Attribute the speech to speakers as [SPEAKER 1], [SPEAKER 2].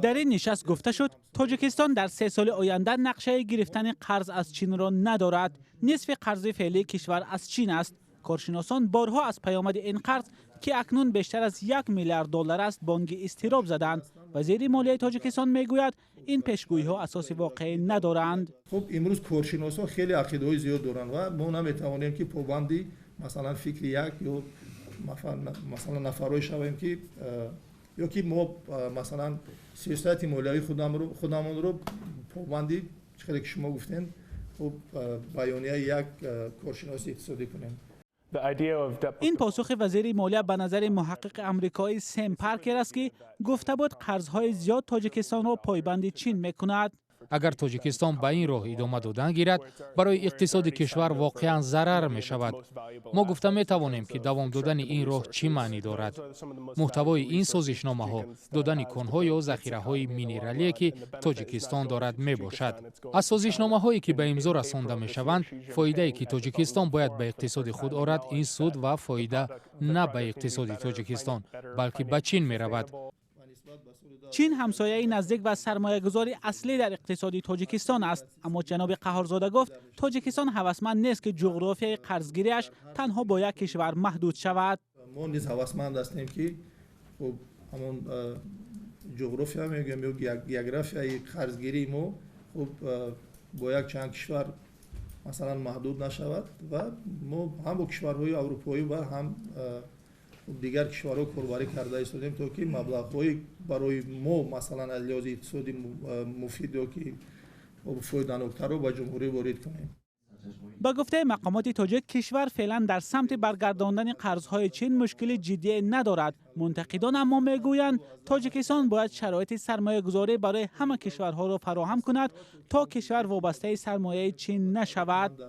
[SPEAKER 1] در این نشست گفته شد تاجیکستان در 3 سال آینده نقشه گرفتن قرض از چین را ندارد. نصف قرض فعلی کشور از چین است. کارشناسان بارها از پیامد این قرض که اکنون بیشتر از 1 میلیارد دلار است بانگ اضطراب زدند. وزیر مالیه تاجیکستان میگوید این پیشگویی ها اساس واقعی ندارند.
[SPEAKER 2] خب امروز کارشناسا خیلی عقیده‌های زیاد دارند و ما نمیتوانیم که پابندی مثلا فکر یک یا مثلا نفرای شویم که یا که ما مثلا سیاست مالیاتی خودمون رو پابندی چقدر که شما گفتین خب بیانیه یک کارشناس اقتصادی کنیم.
[SPEAKER 1] این پاسخ وزیر مالیه به نظر محقق آمریکایی سم پارکر است که گفته بود قرضهای زیاد تاجیکستان را پایبند چین میکند.
[SPEAKER 3] اگر تاجیکستان به این راه ادامه دادن گیرد برای اقتصاد کشور واقعا ضرر می شود. ما گفته می توانیم که دوام دادن این راه چی معنی دارد. محتوای این سازشنامه ها دادن کانها یا ذخیره های مینرالی که تاجیکستان دارد می باشد. از سازشنامه هایی که به امضا رسانده می شوند فایده ای که تاجیکستان باید به اقتصاد خود آرد این سود و فایده نه به اقتصاد تاجیکستان بلکه به چین می رود.
[SPEAKER 1] چین همسایه نزدیک و سرمایه‌گذاری اصلی در اقتصاد تاجیکستان است، اما جناب قهارزاده گفت تاجیکستان هوسمند نیست که جغرافیای قرضگیریش تنها با یک کشور محدود شود.
[SPEAKER 2] ما نیز هوسمند هستیم که خب همون جغرافیا میگیم یا گیوگرافیای قرضگیری ما خب با یک چند کشور مثلا محدود نشود و ما هم با کشورهای اروپایی و هم دیگر کشورها کاربری کرده ایستادیم تا که مبلغ‌های برای ما مثلا از لحاظ اقتصادی مفید یا که فایده‌ناک‌تر رو به جمهوری وارد کنیم.
[SPEAKER 1] با گفته مقامات تاجیک کشور فعلا در سمت برگرداندن قرضهای چین مشکل جدی ندارد. منتقدان اما میگویند تاجیکستان باید شرایط سرمایه گذاری برای همه کشورها را فراهم کند تا کشور وابسته سرمایه چین نشود.